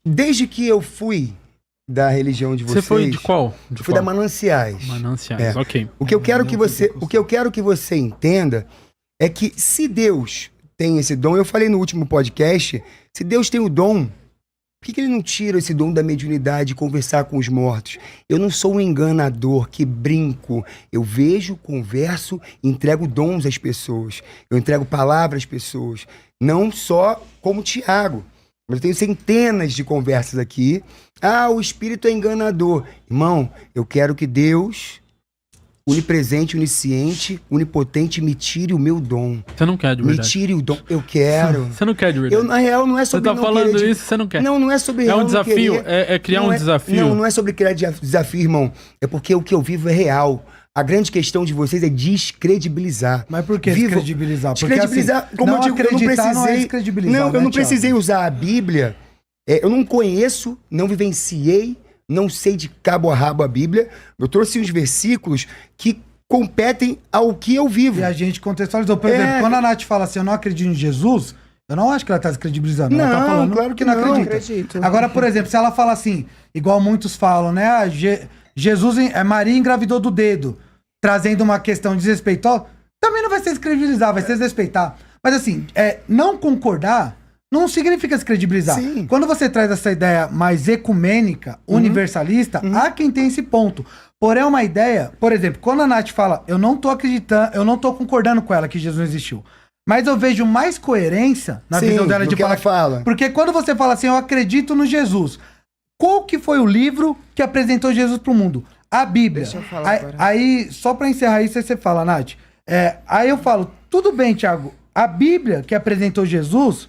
Desde que eu fui da religião de vocês... Você foi de qual? Eu fui da Mananciais. Mananciais, ok. O que eu quero que você entenda é que se Deus tem esse dom, eu falei no último podcast, se Deus tem o dom, por que ele não tira esse dom da mediunidade de conversar com os mortos? Eu não sou um enganador que brinco. Eu vejo, converso, entrego dons às pessoas. Eu entrego palavras às pessoas. Não só como Tiago. Mas eu tenho centenas de conversas aqui. Ah, o espírito é enganador. Irmão, eu quero que Deus, onipresente, onisciente, onipotente, me tire o meu dom. Você não quer de verdade. Me tire o dom. Eu quero. Você não quer de verdade. Na real, não é sobre Você tá falando isso, você não quer. Não é sobre É um desafio, é criar um desafio. Não é sobre criar desafio, irmão. É porque o que eu vivo é real. A grande questão de vocês é descredibilizar. Mas por que descredibilizar? Porque descredibilizar, assim, como não eu digo, eu não precisei... não é descredibilizar, Não, eu não né, precisei Thiago? usar a Bíblia. Eu não conheço, não vivenciei, não sei de cabo a rabo a Bíblia. Eu trouxe uns versículos que competem ao que eu vivo. E a gente contextualizou. Por exemplo, quando a Nath fala assim, eu não acredito em Jesus, eu não acho que ela tá descredibilizando. Ela tá falando claro que não não. acredita. Acredito. Agora, por exemplo, se ela fala assim, igual muitos falam, né? Jesus, Maria engravidou do dedo, trazendo uma questão desrespeitosa, também não vai ser descredibilizar, vai ser desrespeitar. Mas assim, não concordar não significa descredibilizar. Sim. Quando você traz essa ideia mais ecumênica, universalista, há quem tem esse ponto. Porém, é uma ideia, por exemplo, quando a Nath fala, eu não tô acreditando, eu não tô concordando com ela que Jesus não existiu. Mas eu vejo mais coerência na visão dela de que ela fala. Porque quando você fala assim, eu acredito no Jesus, qual que foi o livro que apresentou Jesus pro mundo? A Bíblia. Deixa eu falar agora. Aí, só pra encerrar isso, aí você fala, Nath. Aí eu falo, tudo bem, Thiago, a Bíblia que apresentou Jesus,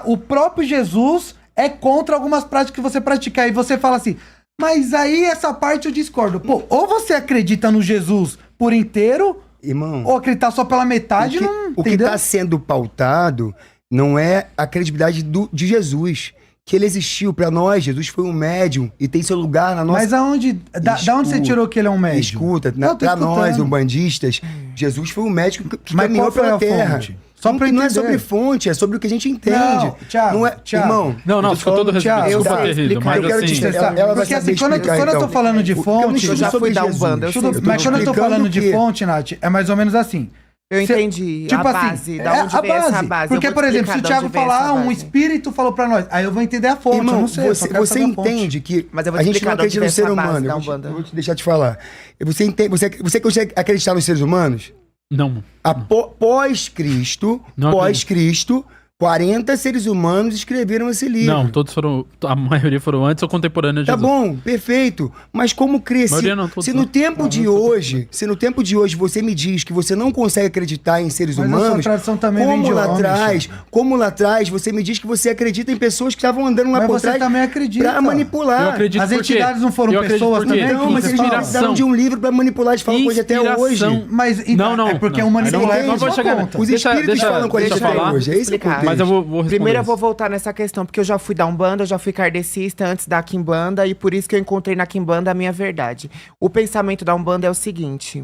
o próprio Jesus é contra algumas práticas que você pratica. Aí você fala assim, mas aí essa parte eu discordo. Pô, ou você acredita no Jesus por inteiro, Irmão, ou acreditar só pela metade, o que está sendo pautado não é a credibilidade de Jesus. Que ele existiu para nós, Jesus foi um médium e tem seu lugar na nossa... Mas aonde, da onde você tirou que ele é um médium? Escuta, para nós, umbandistas, Jesus foi um médico que Mas caminhou qual foi pela a terra. fonte? Só pra não é entender. sobre fonte, é sobre o que a gente entende. Não, Thiago, não é, Thiago. Irmão, Não, eu tô com todo falando, respeito, Thiago, desculpa eu ter rido, mas quero te assim... explicar, ela vai Porque saber assim, quando explicar, eu tô então. falando de fonte... Eu já fui da Umbanda, eu sei. Mas quando eu tô falando de fonte, Nath, é mais ou menos assim. Eu entendi Tipo a assim, base, da onde vem essa base. Porque, Eu vou por exemplo, se o explicar de Thiago onde vem falar, essa um base. espírito falou pra nós, aí eu vou entender a fonte, eu Irmão, não sei. eu só quero você saber a fonte. entende que Mas eu vou a gente explicar não de onde acredita vem no ser essa base humano. da Eu Umbanda. vou te deixar te falar. Você consegue acreditar nos seres humanos? Não. Pós-Cristo, 40 seres humanos escreveram esse livro. Não, todos foram... A maioria foram antes ou contemporâneos de Tá Jesus. bom, perfeito. Mas como cresce? Maioria não, todos Se no não. tempo de hoje, você me diz que você não consegue acreditar em seres Mas a sua humanos, tradição também vem de onde, como lá atrás você me diz que você acredita em pessoas que estavam andando lá Mas por você trás também acredita. pra manipular. Eu acredito As porque... entidades não foram eu acredito pessoas porque- também? Não, mas eles precisaram de um livro pra manipular, de falar coisa até hoje. Mas Não, é porque não. um manipular Não é vou sua chegar- conta. Os espíritos falam com a gente deixa eu até falar. hoje. É esse o Explicar. contexto. Mas eu vou responder Primeiro eu isso. vou voltar nessa questão, porque eu já fui da Umbanda, eu já fui kardecista antes da Quimbanda, e por isso que eu encontrei na Quimbanda a minha verdade. O pensamento da Umbanda é o seguinte: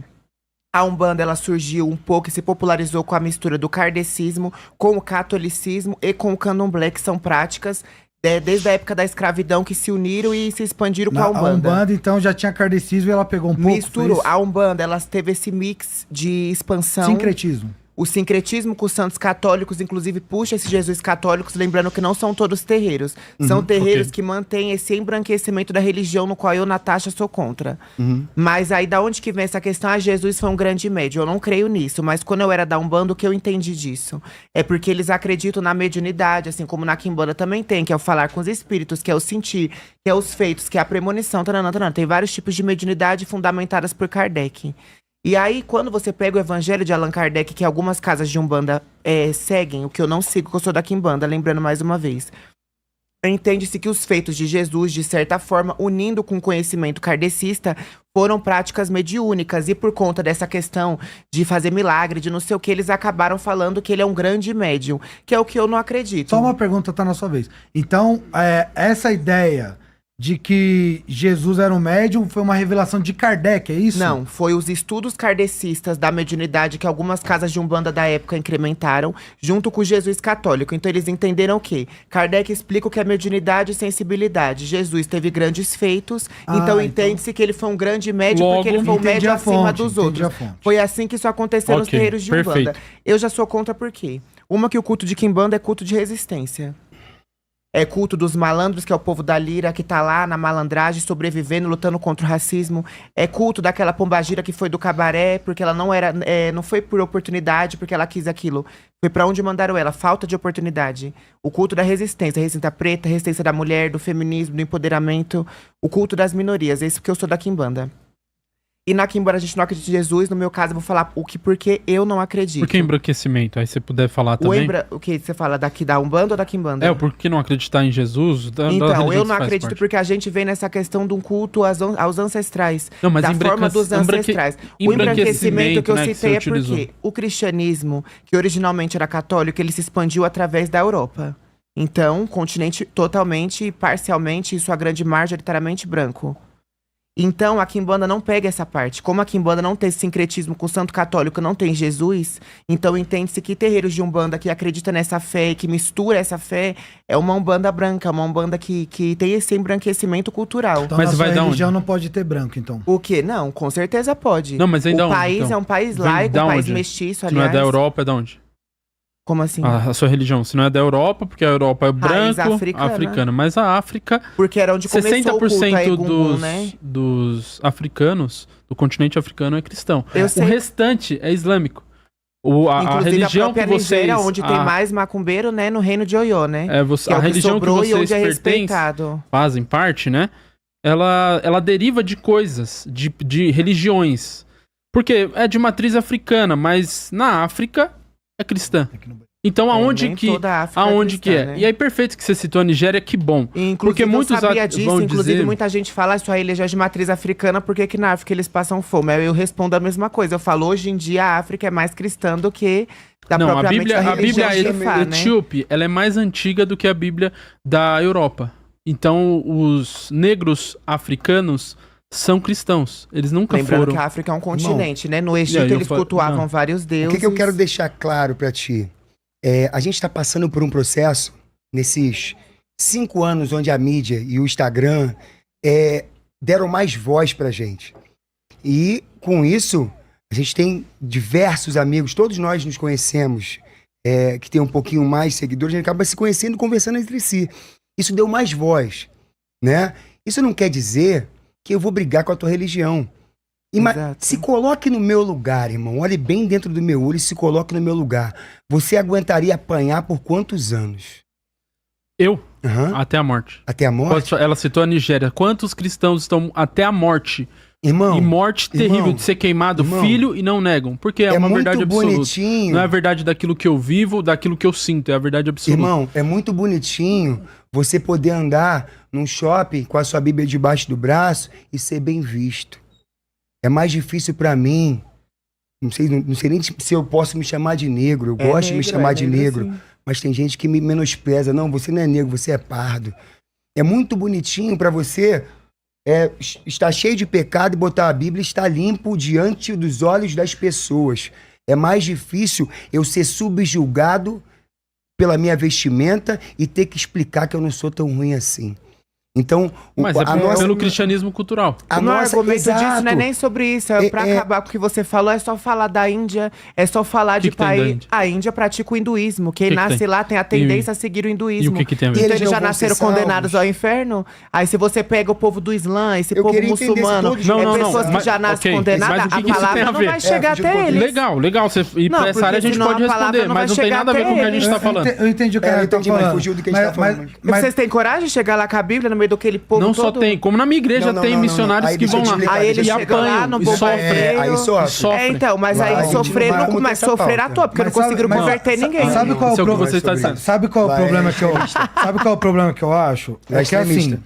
a Umbanda, ela surgiu um pouco e se popularizou com a mistura do kardecismo, com o catolicismo e com o candomblé, que são práticas desde a época da escravidão que se uniram e se expandiram com a A Umbanda. Umbanda, então, já tinha kardecismo e ela pegou um pouco. Misturou. fez A Umbanda, ela teve esse mix de expansão. sincretismo. O sincretismo com os santos católicos, inclusive, puxa esses Jesus católicos, lembrando que não são todos terreiros. São terreiros ok. que mantêm esse embranquecimento da religião, no qual eu, Natasha, sou contra. Mas aí, da onde que vem essa questão? Jesus foi um grande médium. Eu não creio nisso, mas quando eu era da Umbanda, o que eu entendi disso? É porque eles acreditam na mediunidade, assim como na Quimbanda também tem, que é o falar com os espíritos, que é o sentir, que é os feitos, que é a premonição, taranã, taranã. Tem vários tipos de mediunidade fundamentadas por Kardec. E aí, quando você pega o Evangelho de Allan Kardec, que algumas casas de Umbanda seguem, o que eu não sigo, que eu sou da Quimbanda, lembrando mais uma vez. Entende-se que os feitos de Jesus, de certa forma, unindo com o conhecimento kardecista, foram práticas mediúnicas. E por conta dessa questão de fazer milagre, de não sei o que, eles acabaram falando que ele é um grande médium, que é o que eu não acredito. Só uma pergunta, tá na sua vez. Então, essa ideia de que Jesus era um médium, foi uma revelação de Kardec, é isso? Não, foi os estudos kardecistas da mediunidade que algumas casas de Umbanda da época incrementaram, junto com o Jesus católico. Então eles entenderam o quê? Kardec explica o que é mediunidade e sensibilidade. Jesus teve grandes feitos, então entende-se que ele foi um grande médium, Logo, porque ele foi um entendi médium a acima fonte, dos entendi outros. a fonte. Foi assim que isso aconteceu nos Ok, terreiros de Umbanda. perfeito. Eu já sou contra por quê? Uma, que o culto de Quimbanda é culto de resistência. É culto dos malandros, que é o povo da lira, que tá lá na malandragem, sobrevivendo, lutando contra o racismo. É culto daquela pombagira que foi do cabaré, porque ela não era, não foi por oportunidade, porque ela quis aquilo. Foi pra onde mandaram ela, falta de oportunidade. O culto da resistência, resistência preta, resistência da mulher, do feminismo, do empoderamento. O culto das minorias, esse porque eu sou da Quimbanda. E na Quimbanda a gente não acredita em Jesus, no meu caso eu vou falar porque eu não acredito. Por que embranquecimento? Aí você puder falar também. O que você fala daqui da Umbanda ou da Quimbanda? É, por que não acreditar em Jesus? Então, eu não acredito porque a gente vem nessa questão de um culto aos ancestrais. Não, mas da forma dos ancestrais. O embranquecimento que eu citei é porque o cristianismo, que originalmente era católico, ele se expandiu através da Europa. Então, um continente totalmente, parcialmente, e sua grande majoritariamente branco. Então, a Quimbanda não pega essa parte. Como a Quimbanda não tem esse sincretismo com o santo católico, não tem Jesus, então entende-se que terreiros de Umbanda que acredita nessa fé e que mistura essa fé é uma Umbanda branca, uma Umbanda que tem esse embranquecimento cultural. Então, Mas na vai sua da religião onde? não pode ter branco, então. O quê? Não, com certeza pode. Não, mas vem da O onde, país então? é um país Vem laico, da um país onde? mestiço, Se não é aliás. da Europa, é da onde? Como assim? A sua religião. Se não é da Europa, porque a Europa é branco, africana. Mas a África, Porque era onde começou o culto a 60% Egungun, né? dos africanos, do continente africano é cristão. Eu O sei. restante é islâmico. A Inclusive religião a própria que vocês... Nigéria, onde tem mais macumbeiro, né? No reino de Oiô, né? Que é a o que religião que sobrou e vocês onde é pertencem, respeitado. fazem parte, né? Ela deriva de coisas, de religiões. Porque é de matriz africana, mas na África é cristã. Então aonde nem que toda a África aonde cristã, que é? né? E aí perfeito que você citou a Nigéria, que bom. Inclusive, Porque muitos eu sabia disso, vão inclusive dizer... muita gente fala sua religião é de matriz africana, por que na África eles passam fome? Aí eu respondo a mesma coisa, eu falo, hoje em dia a África é mais cristã do que da Não, a propriamente Bíblia, da a Bíblia religião Jefá, né? etíope, ela é mais antiga do que a Bíblia da Europa. Então os negros africanos são cristãos. Eles nunca Lembrando foram... que a África é um continente, né? No Egito eu eles falo- cultuavam não. vários O deuses. que eu quero deixar claro pra ti? A gente está passando por um processo, nesses 5 anos onde a mídia e o Instagram deram mais voz pra gente. E com isso, a gente tem diversos amigos, todos nós nos conhecemos, que tem um pouquinho mais de seguidores, a gente acaba se conhecendo e conversando entre si. Isso deu mais voz, né? Isso não quer dizer que eu vou brigar com a tua religião. Exato. Se coloque no meu lugar, irmão. Olhe bem dentro do meu olho e se coloque no meu lugar. Você aguentaria apanhar por quantos anos? Eu? Aham. Até a morte. Até a morte? Ela citou a Nigéria. Quantos cristãos estão até a morte? Irmão, E morte terrível irmão, de ser queimado irmão, filho e não negam. Porque é uma muito verdade absoluta. bonitinho. Não é a verdade daquilo que eu vivo, daquilo que eu sinto. É a verdade absoluta. Irmão, é muito bonitinho você poder andar num shopping com a sua Bíblia debaixo do braço e ser bem visto. É mais difícil pra mim. Não sei nem se eu posso me chamar de negro. Eu gosto de me chamar de negro. sim. Mas tem gente que me menospreza. Não, você não é negro, você é pardo. É muito bonitinho pra você estar cheio de pecado e botar a Bíblia e estar limpo diante dos olhos das pessoas. É mais difícil eu ser subjugado pela minha vestimenta e ter que explicar que eu não sou tão ruim assim. Então, Mas é pelo cristianismo cultural. O meu argumento disso não é nem sobre isso, pra acabar com o que você falou, é só falar da Índia, é só falar de que tem da país. Índia? A Índia pratica o hinduísmo, quem Que nasce tem? lá tem a tendência a seguir o E hinduísmo. o que tem a ver? E Então eles eles não já vão nasceram ser salvos. condenados ao inferno. Aí se você pega o povo do Islã, esse Eu povo queria entender se muçulmano, todos- Não, pessoas que mas- já nascem ok, condenadas, mas o que a que isso tem palavra a não ver? vai chegar de até poder. eles. Legal. E Não, pra essa porque área a gente senão pode a palavra responder, não mas vai não tem chegar nada a ver até com o que a gente eles. tá falando. Eu entendi o que eu ela tá entendi, mas falando. fugiu do que a gente tá falando. Vocês têm coragem de chegar lá com a Bíblia no meio daquele povo Não todo? só tem, como na minha igreja Não, tem não. missionários Aí que deixa eu vão te lá. explicar, Aí eles e chegam lá no apanham, e bombardeio. aí sofre. sofre. Então, mas Vai, aí a gente sofrer, não vai mas essa sofrer pauta. à toa, porque eu não Mas consigo sabe- converter ninguém. Sabe qual é o Isso é o que problema? você está dizendo. Sabe qual é o Vai, problema que eu sabe qual é o problema que eu acho? É que assim, extremista.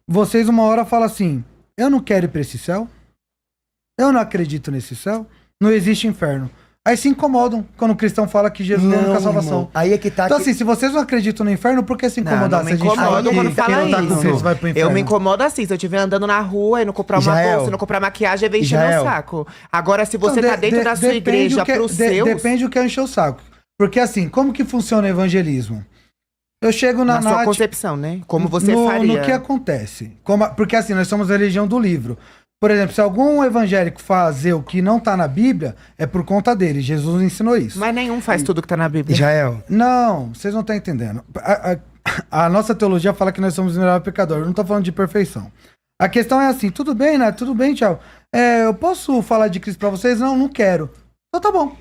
vocês uma hora falam assim: eu não quero ir pra esse céu, eu não acredito nesse céu, não existe inferno. Aí se incomodam quando o cristão fala que Jesus é a única salvação. irmão. Aí é que tá... Então assim, se vocês não acreditam no inferno, por que se incomodar? Não Se a me gente fala incomodo que quando fala quem não tá com isso. Cristo vai pro inferno. Eu me incomodo assim, se eu estiver andando na rua e não comprar uma Israel. bolsa, não comprar maquiagem, vem encher Israel. meu saco. Agora, se você Então, tá dentro da sua depende igreja o que- pros seus... Depende do que é encher o saco. Porque assim, como que funciona o evangelismo? Eu chego na Na sua Nath, concepção, né? Como você no, faria. No que acontece. Porque assim, nós somos a religião do livro. Por exemplo, se algum evangélico fazer o que não tá na Bíblia, é por conta dele. Jesus ensinou isso. Mas nenhum faz tudo que tá na Bíblia. Israel, Não, vocês não estão entendendo. A nossa teologia fala que nós somos o melhor pecador. Eu não tô falando de perfeição. A questão é assim, tudo bem, né? Tudo bem, tchau. Eu posso falar de Cristo pra vocês? Não, não quero. Então tá bom.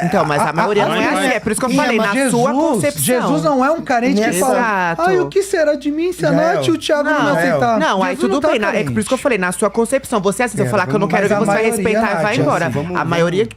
Então, mas a maioria não é assim. É por isso que eu falei, na sua concepção. Jesus não é um carente que fala, Exato. ai, o que será de mim se a Israel. Nath e o Thiago não me Não, aceitar? Não, aí Jesus tudo tá bem. É carente. por isso que eu falei, na sua concepção. Você, assim, se eu falar que eu não quero mas ver, a você vai maioria, respeitar e vai Nath, embora. assim, vamos- A maioria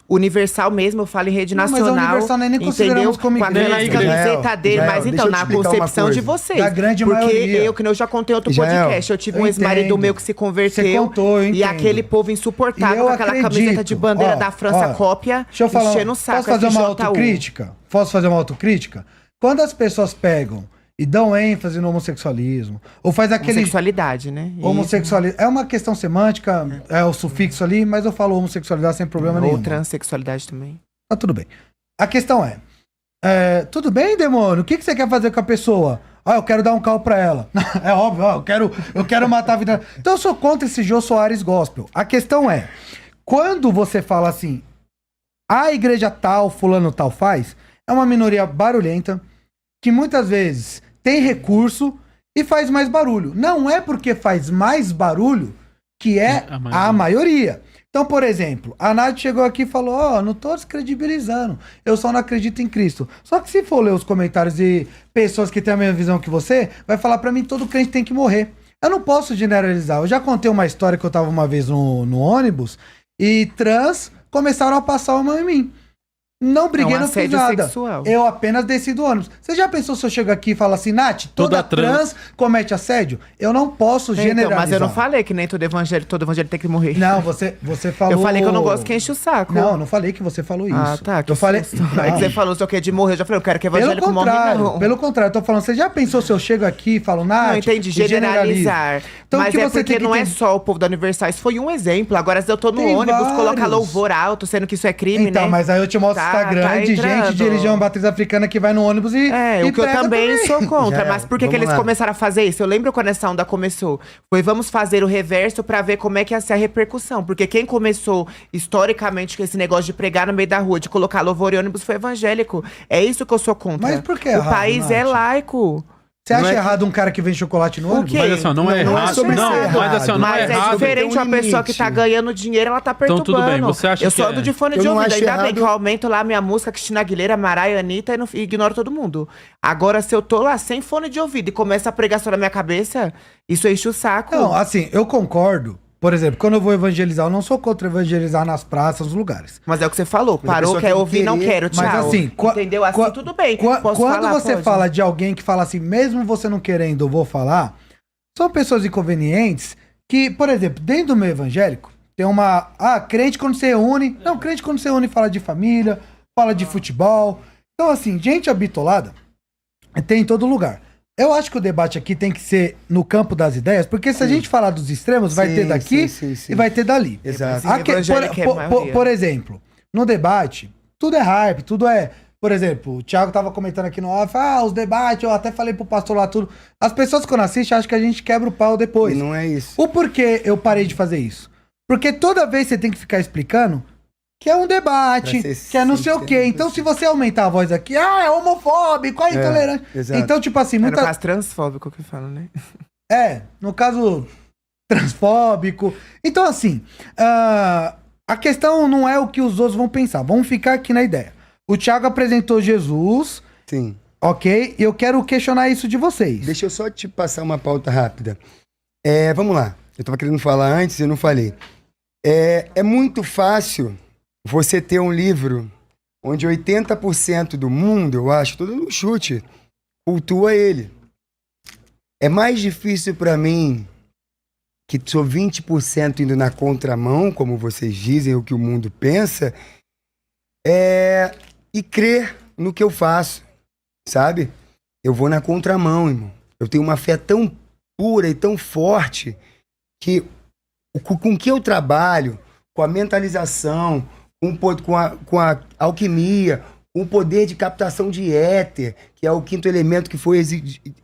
universal mesmo, eu falo em rede Não, mas a nacional. universal nem entendeu? consideramos como Com igreja. aquela Israel, camiseta dele, Israel, mas deixa então, eu te na explicar uma concepção de coisa. vocês. Da grande porque maioria. eu, que eu já contei outro Israel, podcast, eu tive eu um ex-marido entendo. meu que se converteu. Você contou, eu e entendo. aquele povo E insuportável eu com aquela camiseta acredito. de bandeira Ó, da França ó, cópia, Deixa eu falar, enchendo o saco. posso fazer uma FJU. autocrítica? Posso fazer uma autocrítica? Quando as pessoas pegam e dão ênfase no homossexualismo, ou faz aquele... Homossexualidade, né? E- Homossexualismo. É uma questão semântica, é o sufixo ali, mas eu falo homossexualidade sem problema nenhum. Ou transexualidade também. Tá tudo bem. A questão tudo bem, demônio? O que você quer fazer com a pessoa? Ah, eu quero dar um carro pra ela. É óbvio, eu quero matar a vida dela. Então eu sou contra esse Jô Soares gospel. A questão é, quando você fala assim, a igreja tal, fulano tal faz, é uma minoria barulhenta, que muitas vezes tem recurso e faz mais barulho. Não é porque faz mais barulho que é A maioria. a maioria. Então, por exemplo, a Nath chegou aqui e falou, não tô descredibilizando, eu só não acredito em Cristo. Só que se for ler os comentários de pessoas que têm a mesma visão que você, vai falar pra mim, todo crente tem que morrer. Eu não posso generalizar. Eu já contei uma história que eu tava uma vez no ônibus e trans começaram a passar a mão em mim. Não briguei, É um não fiz assédio nada. sexual. Eu apenas desci do ônibus. Você já pensou se eu chego aqui e falo assim, Nath, toda Toda trans comete assédio? Eu não posso generalizar. Então, mas eu não falei que nem todo evangelho tem que morrer. Não, você falou... Eu falei que eu não gosto que enche o saco. Não, não falei que você falou isso. Ah, tá. Eu falei... Susto. É que você falou, se eu quer de morrer, eu já falei, eu quero que evangélico morra, não. Pelo contrário, eu tô falando, você já pensou se eu chego aqui e falo, Nath... Não, entendi, e generalizo? generalizar. Então, o mas que é você porque tem que não é entender? só o povo da Universal, isso foi um exemplo. Agora, se eu tô no Tem ônibus, coloca vários. louvor alto, sendo que isso é crime, Então, né? mas aí eu te mostro o Tá Instagram de gente entrando. de religião matriz africana que vai no ônibus e É, e o que eu prega também sou contra. Já é, Mas por que vamos eles lá. começaram a fazer isso? Eu lembro quando essa onda começou. Foi vamos fazer o reverso pra ver como é que ia ser a repercussão. Porque quem começou historicamente com esse negócio de pregar no meio da rua, de colocar louvor e ônibus, foi evangélico. É isso que eu sou contra. Mas por que O errado, país é Nath? laico. Você acha Não é- errado um cara que vende chocolate no O ônibus? quê? Mas assim, ó, não é Não é errado. sobre Não, ser mas assim, ó, não Mas é é errado. diferente tem um uma pessoa que tá limite. ganhando dinheiro, ela tá Então, perturbando. tudo bem, você acha eu que só é- ando de fone Eu de não ouvido. acho Ainda bem errado. que eu aumento lá minha música, Cristina Aguilera, Mariah, Anitta e ignoro todo mundo. Agora, se eu tô lá sem fone de ouvido e começa a pregar só na minha cabeça, isso enche o saco. Não, assim, eu concordo. Por exemplo, quando eu vou evangelizar, eu não sou contra evangelizar nas praças, nos lugares. Mas é o que você falou. Mas a Parou, pessoa quer tem que ouvir, não querer. quero, tchau. Mas assim, entendeu? Assim, tudo bem. Posso quando falar? você Pode. fala de alguém que fala assim, mesmo você não querendo, eu vou falar, são pessoas inconvenientes que, por exemplo, dentro do meio evangélico, tem uma... crente quando se reúne... Não, crente quando se reúne fala de família, fala de futebol. Então, assim, gente habitolada tem em todo lugar. Eu acho que o debate aqui tem que ser no campo das ideias, porque se a gente falar dos extremos, vai Sim, ter daqui sim. e vai ter dali. Exato. Sim, evangélico é a maioria. Por exemplo, no debate, tudo é hype, tudo é... Por exemplo, o Thiago tava comentando aqui no off, os debates, eu até falei pro pastor lá tudo. As pessoas quando assistem acham que a gente quebra o pau depois. E não é isso. O porquê eu parei de fazer isso? Porque toda vez você tem que ficar explicando que é um debate, Pra ser que é não sei o quê. sincero. Então, se você aumentar a voz aqui, é homofóbico, é intolerante. exato. Então, tipo assim, É no muita... caso transfóbico que fala, né? no caso transfóbico. Então, assim, a questão não é o que os outros vão pensar. Vamos ficar aqui na ideia. O Thiago apresentou Jesus, Sim. ok? E eu quero questionar isso de vocês. Deixa eu só te passar uma pauta rápida. Vamos lá. Eu tava querendo falar antes e eu não falei. É muito fácil você ter um livro onde 80% do mundo, eu acho, tô dando um chute, cultua ele. É mais difícil pra mim, que sou 20% indo na contramão, como vocês dizem, o que o mundo pensa, e crer no que eu faço, sabe? Eu vou na contramão, irmão. Eu tenho uma fé tão pura e tão forte que com que eu trabalho, com a mentalização, com a alquimia, com o poder de captação de éter, que é o quinto elemento que foi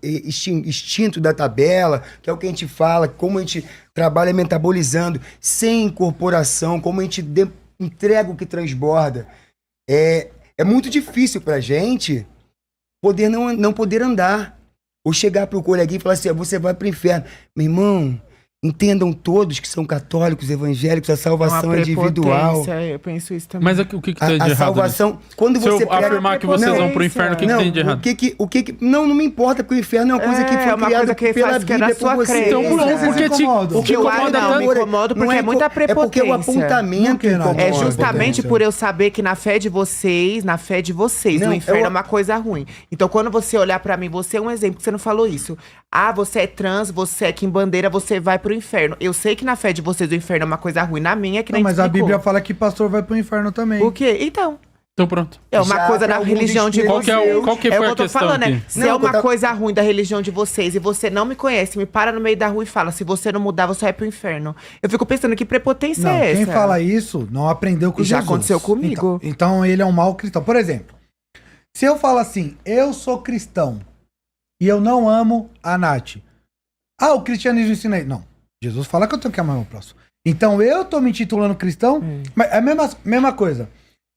extinto da tabela, que é o que a gente fala, como a gente trabalha metabolizando, sem incorporação, como a gente entrega o que transborda. É muito difícil pra gente poder não poder andar. Ou chegar pro coleguinha e falar assim, você vai pro inferno. Meu irmão, entendam todos que são católicos, evangélicos, a salvação é individual. Eu penso isso também. Mas o que tem de A errado salvação, nisso? quando Se você eu afirmar que vocês vão pro inferno, o que tem de errado? Não me importa, porque o inferno é uma coisa que foi uma criada coisa que pela faz que é Bíblia da por sua você. crença. Então, porque te incomoda Não, me incomodo porque é muita É porque o prepotência. apontamento incomoda. É justamente por eu saber que na fé de vocês, Não, o inferno é uma coisa ruim. Então, quando você olhar pra mim, você é um exemplo, que você não falou isso. Ah, você é trans, você é quimbandeira, você vai pro inferno. Eu sei que na fé de vocês o inferno é uma coisa ruim, na minha é que nem Não, mas a explicou. Bíblia fala que pastor vai pro inferno também. O quê? Então, Então pronto. é uma Já coisa da pra religião de alguns vocês. Qual que É foi o a que eu tô questão falando, aqui? né? Se Não, é eu uma tava- coisa ruim da religião de vocês e você não me conhece, me para no meio da rua e fala, se você não mudar, você vai pro inferno. Eu fico pensando, que prepotência Não, é essa? quem fala isso não aprendeu com E já Jesus. aconteceu comigo. Então ele é um mau cristão. Por exemplo, se eu falo assim, eu sou cristão e eu não amo a Nath. Ah, o cristianismo ensina isso. Não. Jesus fala que eu tenho que amar o meu próximo. Então eu tô me intitulando cristão, mas é a mesma coisa.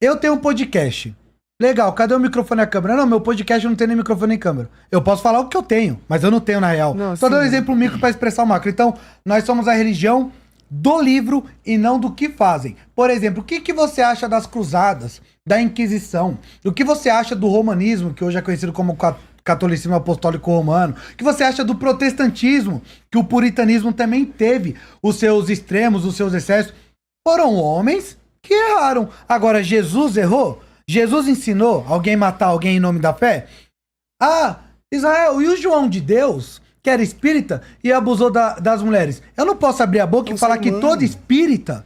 Eu tenho um podcast. Legal, cadê o microfone e a câmera? Não, meu podcast não tem nem microfone nem câmera. Eu posso falar o que eu tenho, mas eu não tenho na real. Não, Tô dando sim. exemplo micro pra expressar o macro. Então, nós somos a religião do livro e não do que fazem. Por exemplo, o que você acha das cruzadas, da Inquisição? O que você acha do romanismo, que hoje é conhecido como catolicismo apostólico romano? O que você acha do protestantismo, que o puritanismo também teve os seus extremos, os seus excessos? Foram homens que erraram. Agora, Jesus errou? Jesus ensinou alguém matar alguém em nome da fé? Ah, Israel, e o João de Deus, que era espírita e abusou das mulheres? Eu não posso abrir a boca e falar que todo espírita,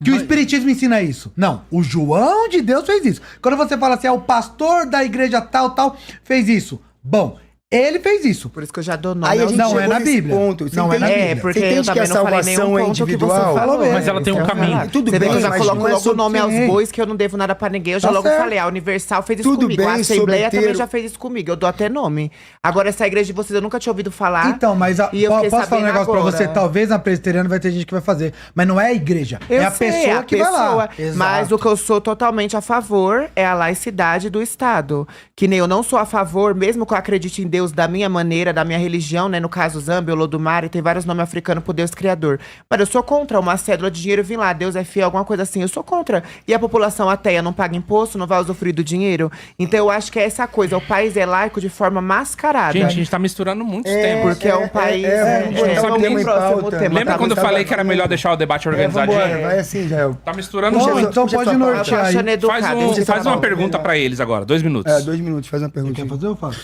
que o espiritismo ensina isso. Não, o João de Deus fez isso. Quando você fala assim, o pastor da igreja tal, fez isso. Bom, ele fez isso. Por isso que eu já dou nome Aí a aos gente Não, chegou é na nesse Bíblia. ponto. Você Não é na entende- Bíblia. porque Você eu entende que a também não falei nenhum salvação é ponto que você individual? falou. Mas ela tem um caminho. Tudo Você vê que bem, eu já mas coloco não é logo o sobre nome aos quem. bois, que eu não devo nada pra ninguém. Eu já Tá logo certo. falei, a Universal fez isso Tudo comigo. A bem, Assembleia também sobreteiro. já fez isso comigo. Eu dou até nome. Agora, essa igreja de vocês eu nunca tinha ouvido falar. Então, mas E eu fiquei posso falar um sabendo negócio pra agora. você? Talvez na presbiteriana vai ter gente que vai fazer. Mas não é a igreja. Eu é a sei, pessoa que vai lá. Mas o que eu sou totalmente a favor é a laicidade do Estado. Que nem eu não sou a favor, mesmo que eu acredite em Deus da minha maneira, da minha religião, né? No caso, Zambia, Olodumare, tem vários nomes africanos pro Deus Criador. Mas eu sou contra uma cédula de dinheiro vir lá, Deus é fiel, alguma coisa assim. Eu sou contra. E a população ateia não paga imposto, não vai usufruir do dinheiro? Então eu acho que é essa coisa. O país é laico de forma mascarada. Gente, a gente tá misturando muitos temas. Porque é um país. vamos botar vamos o tema em pro próximo pauta. tema, Lembra tá? quando eu tava falei que era melhor deixar o debate organizadinho? Vambora, vai assim, Jael. Tá misturando Não, muito. então puxa pode essa pauta. Eu tô nortear aí. achando educado. Faz esse uma papo. pergunta pra eles agora, 2 minutos. 2 minutos, faz uma pergunta. Quer fazer ou eu faço?